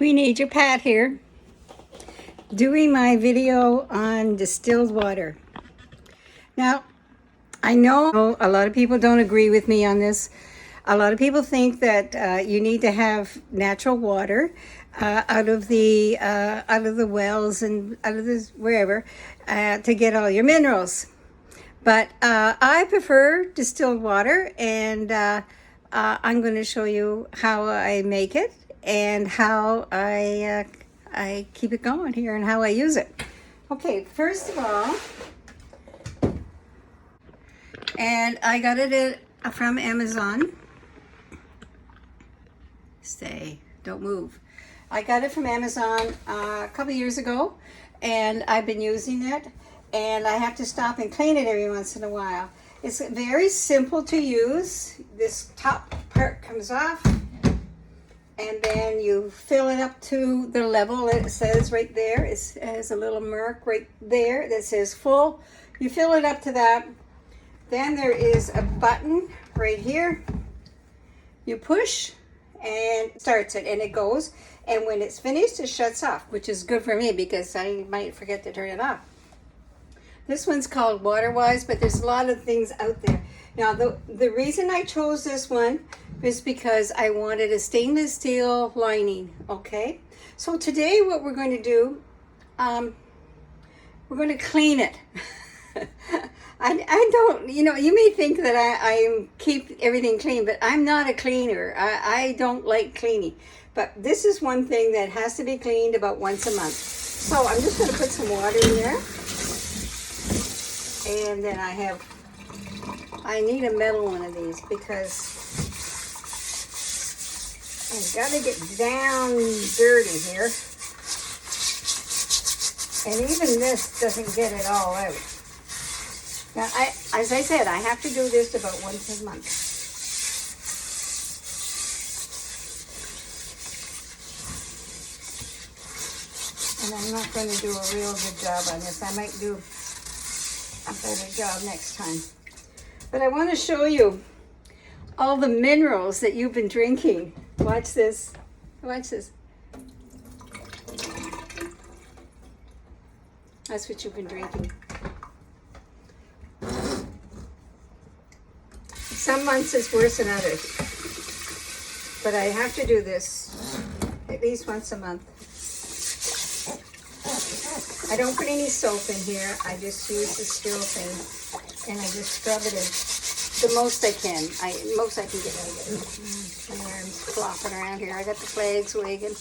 Queen Ager Pat here, doing my video on distilled water. Now, I know a lot of people don't agree with me on this. A lot of people think that you need to have natural water out of the wells and out of this wherever to get all your minerals. But I prefer distilled water, and I'm going to show you how I make it and how I keep it going here and how I use it. Okay, first of all, and I got it from Amazon. Stay, don't move. I got it from Amazon a couple years ago, and I've been using it, and I have to stop and clean it every once in a while. It's very simple to use. This top part comes off, and then you fill it up to the level it says right there. It has a little mark right there that says full. You fill it up to that. Then there is a button right here. You push and it starts it, and it goes. And when it's finished, it shuts off, which is good for me because I might forget to turn it off. This one's called WaterWise, but there's a lot of things out there. Now, the reason I chose this one is because I wanted a stainless steel lining, okay? So today what we're going to do, we're going to clean it. I don't, you may think that I keep everything clean, but I'm not a cleaner. I don't like cleaning. But this is one thing that has to be cleaned about once a month. So I'm just going to put some water in there. And then I need a metal one of these because I've got to get down dirty here. And even this doesn't get it all out. Now, as I said, I have to do this about once a month. And I'm not going to do a real good job on this. I might do a better job next time. But I want to show you all the minerals that you've been drinking. Watch this. Watch this. That's what you've been drinking. Some months it's worse than others. But I have to do this at least once a month. I don't put any soap in here. I just use the still thing, and I just scrub it in the most I can. Most I can get out of it. My arm's flopping around here. I got the flags waving.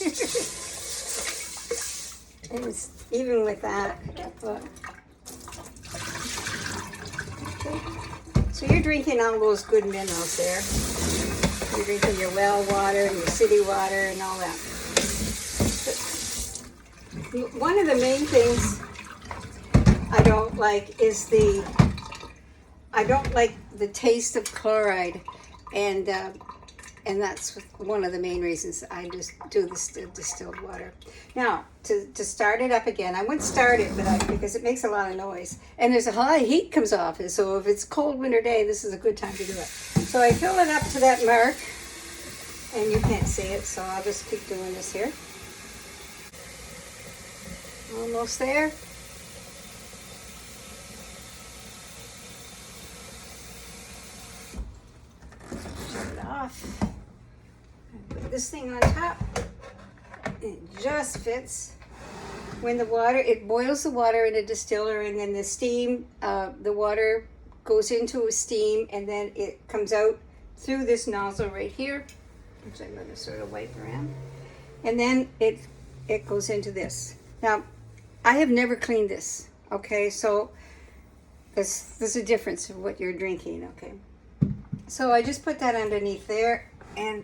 It was even with that. Look. Okay. So you're drinking all those good minerals there. You're drinking your well water and your city water and all that. One of the main things I don't like is I don't like the taste of chloride, and that's one of the main reasons I just do this distilled water. Now, to start it up again, I wouldn't start it, because it makes a lot of noise, and there's a lot of heat comes off it. So if it's a cold winter day, this is a good time to do it. So I fill it up to that mark, and you can't see it, so I'll just keep doing this here. Almost there. Shut it off. Put this thing on top. It just fits. When it boils the water in a distiller, and then the steam, the water goes into a steam, and then it comes out through this nozzle right here, which I'm going to sort of wipe around, and then it goes into this. Now, I have never cleaned this, okay? So there's a difference in what you're drinking, okay? So I just put that underneath there, and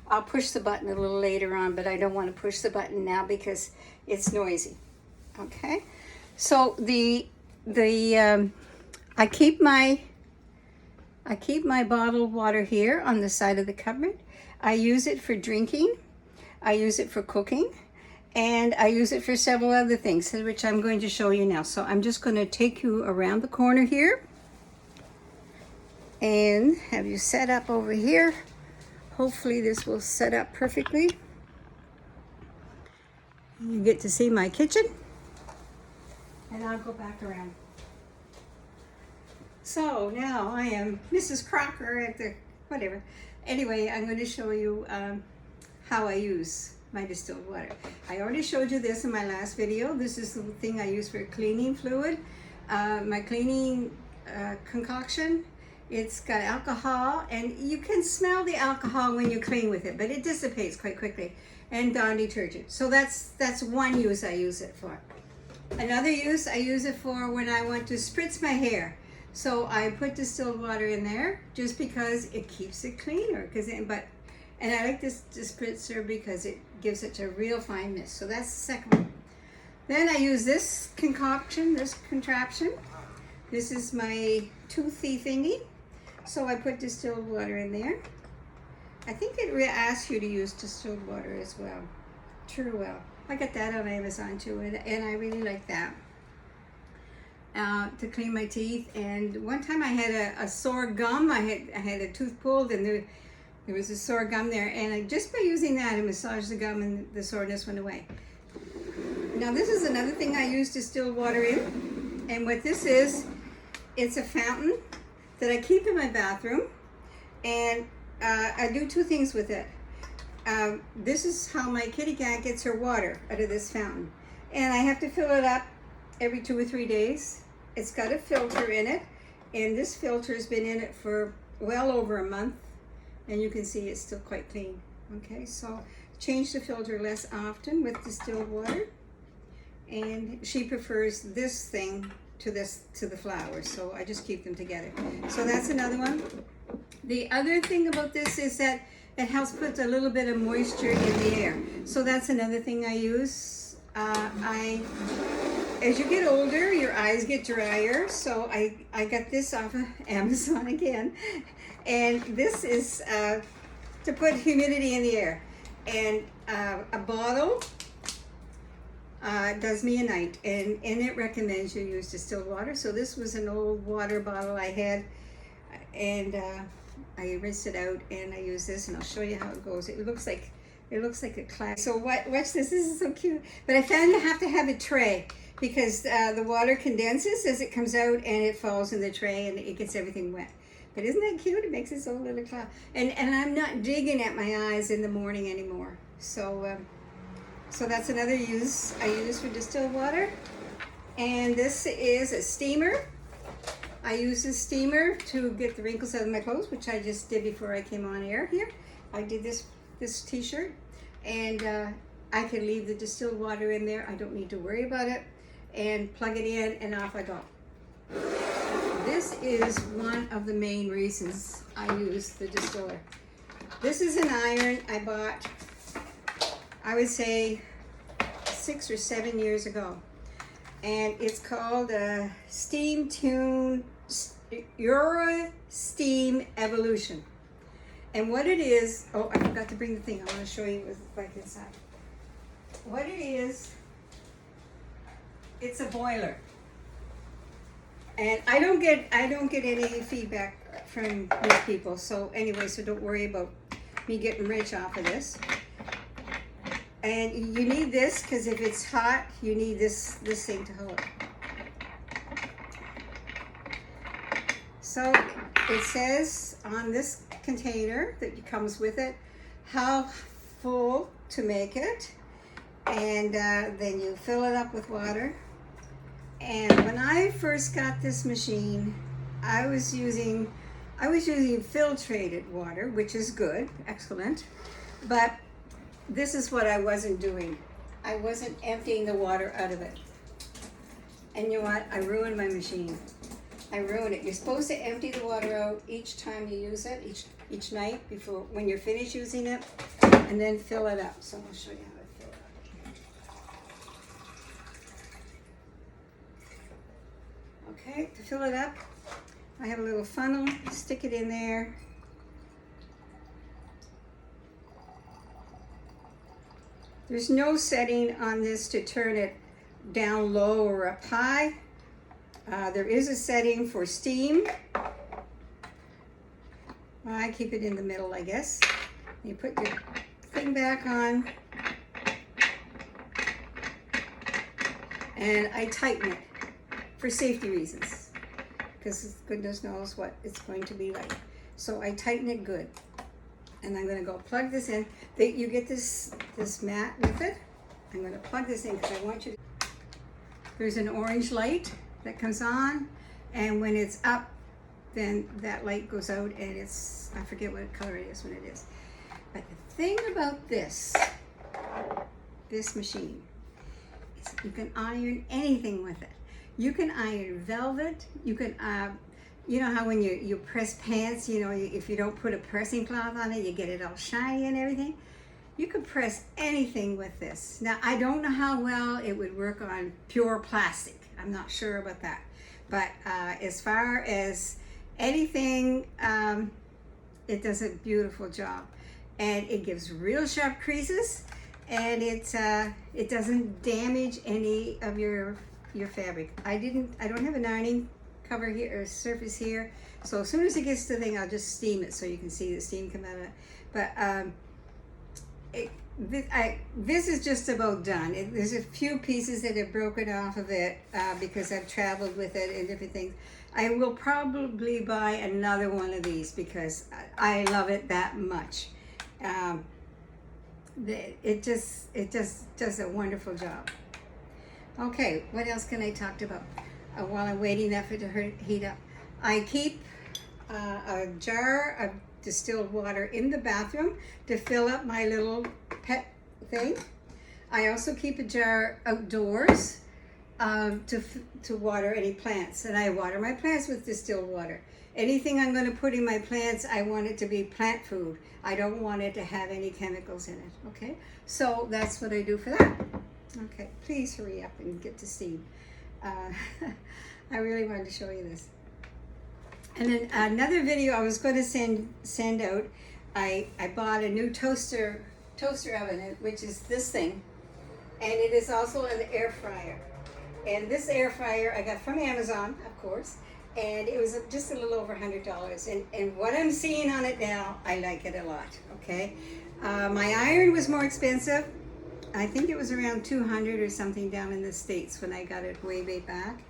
I'll push the button a little later on, but I don't want to push the button now because it's noisy, okay? So I keep my bottled water here on the side of the cupboard. I use it for drinking. I use it for cooking. And I use it for several other things, which I'm going to show you now. So I'm just going to take you around the corner here and have you set up over here. Hopefully this will set up perfectly. You get to see my kitchen. And I'll go back around. So now I am Mrs. Crocker at the whatever. Anyway, I'm going to show you how I use my distilled water. I already showed you this in my last video. This is the thing I use for cleaning fluid. My cleaning concoction. It's got alcohol, and you can smell the alcohol when you clean with it, but it dissipates quite quickly. And Dawn detergent. So that's one use I use it for. Another use I use it for when I want to spritz my hair. So I put distilled water in there just because it keeps it cleaner. And I like this spritzer because it gives it a real fine mist. So that's the second one. Then I use this concoction, this contraption. This is my toothy thingy. So I put distilled water in there. I think it asks you to use distilled water as well. True well. I got that on Amazon too, and I really like that. To clean my teeth. And one time I had a sore gum. I had a tooth pulled, and there was a sore gum there. And just by using that, I massaged the gum, and the soreness went away. Now this is another thing I use distilled water in. And what this is, it's a fountain that I keep in my bathroom, and I do two things with it. This is how my kitty cat gets her water out of this fountain, and I have to fill it up every 2 or 3 days. It's got a filter in it, and this filter has been in it for well over a month, and you can see it's still quite clean. Okay, so change the filter less often with distilled water, and she prefers this thing to the flowers, so I just keep them together. So that's another one. The other thing about this is that it helps put a little bit of moisture in the air. So that's another thing I use. As you get older, your eyes get drier, so I got this off of Amazon again, and this is to put humidity in the air. And a bottle does me a night, and it recommends you use distilled water. So this was an old water bottle I had, and I rinsed it out, and I use this, and I'll show you how it goes. It looks like a class. So watch this. This is so cute. But I found you have to have a tray because the water condenses as it comes out, and it falls in the tray, and it gets everything wet. But isn't that cute? It makes its own little cloud. And I'm not digging at my eyes in the morning anymore. So that's another use I use for distilled water. And this is a steamer. I use this steamer to get the wrinkles out of my clothes, which I just did before I came on air here. I did this t-shirt, and I can leave the distilled water in there. I don't need to worry about it, and plug it in, and off I go. This is one of the main reasons I use the distiller. This is an iron I bought, I would say 6 or 7 years ago, and it's called a Steam Tune Euro Steam Evolution. And what it is, oh, I forgot to bring the thing. I want to show you what it's like inside. What it is, it's a boiler. And I don't get any feedback from these people. So anyway, so don't worry about me getting rich off of this. And you need this because if it's hot, you need this thing to hold. So it says on this container that comes with it how full to make it, and then you fill it up with water. And when I first got this machine, I was using filtrated water, which is good, excellent, but this is what I wasn't doing. I wasn't emptying the water out of it. And you know what? I ruined my machine. I ruined it. You're supposed to empty the water out each time you use it, each night before when you're finished using it, and then fill it up. So I'll show you how to fill it up. Okay, to fill it up, I have a little funnel. Stick it in there. There's no setting on this to turn it down low or up high. There is a setting for steam. I keep it in the middle, I guess. You put your thing back on, and I tighten it for safety reasons, because goodness knows what it's going to be like. So I tighten it good, and I'm going to go plug this in. You get this mat with it. I'm going to plug this in because I want you to. There's an orange light that comes on, and when it's up, then that light goes out, and it's, I forget what color it is when it is. But the thing about this machine is you can iron anything with it. You can iron velvet. You can, you know how when you press pants, you know, if you don't put a pressing cloth on it, you get it all shiny and everything. You can press anything with this. Now, I don't know how well it would work on pure plastic. I'm not sure about that. But as far as anything, it does a beautiful job. And it gives real sharp creases, and it doesn't damage any of your fabric. I don't have an ironing cover here or surface here, so as soon as it gets to the thing, I'll just steam it so you can see the steam come out of it. But this is just about done. There's a few pieces that have broken off of it because I've traveled with it and different things. I will probably buy another one of these because I love it that much. It just does a wonderful job. Okay, what else can I talk about while I'm waiting for it to heat up? I keep a jar of distilled water in the bathroom to fill up my little pet thing. I also keep a jar outdoors to water any plants, and I water my plants with distilled water. Anything I'm going to put in my plants, I want it to be plant food. I don't want it to have any chemicals in it, okay? So that's what I do for that. Okay, please hurry up and get to steam. I really wanted to show you this. And then another video I was going to send out, I bought a new toaster oven, which is this thing, and it is also an air fryer. And this air fryer I got from Amazon, of course, and it was just a little over $100. And what I'm seeing on it now, I like it a lot, okay? My iron was more expensive. I think it was around $200 or something down in the States when I got it way back.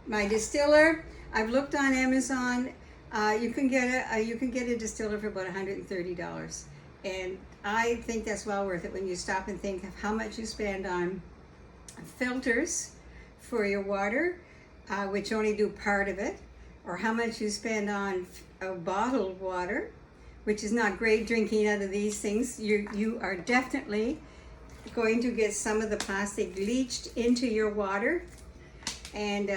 My distiller, I've looked on Amazon. You can get a distiller for about $130, and I think that's well worth it when you stop and think of how much you spend on filters for your water, which only do part of it, or how much you spend on bottled water, which is not great drinking out of these things. You are definitely going to get some of the plastic leached into your water, and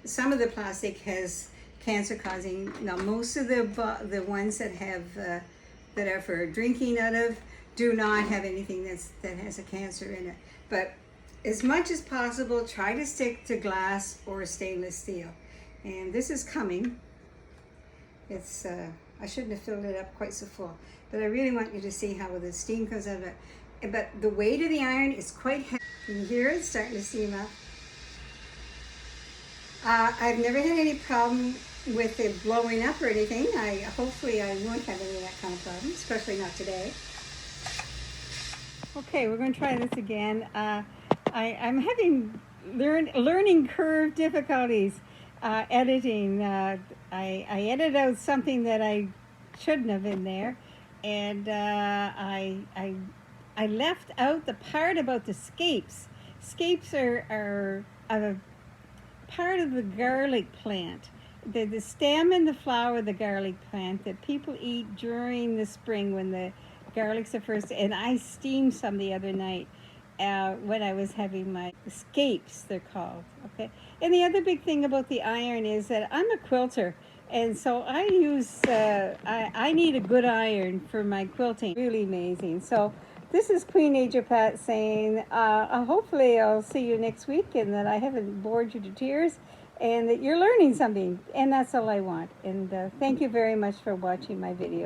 some of the plastic has cancer-causing. Now, most of the ones that have that are for drinking out of do not have anything that has a cancer in it. But as much as possible, try to stick to glass or stainless steel. And this is coming. It's I shouldn't have filled it up quite so full, but I really want you to see how the steam comes out of it. But the weight of the iron is quite heavy. Can you hear it starting to steam up? I've never had any problem with it blowing up or anything. Hopefully I won't have any of that kind of problem, especially not today. Okay, we're going to try this again. I'm having learning curve difficulties editing. I edited out something that I shouldn't have in there, and I left out the part about the scapes. Scapes are a part of the garlic plant. The stem and the flower of the garlic plant that people eat during the spring when the garlics are first. And I steamed some the other night when I was having my scapes, they're called. Okay. And the other big thing about the iron is that I'm a quilter, and so I use I need a good iron for my quilting. Really amazing. So this is Queen Ager Pat saying hopefully I'll see you next week, and that I haven't bored you to tears, and that you're learning something, and that's all I want. And thank you very much for watching my video.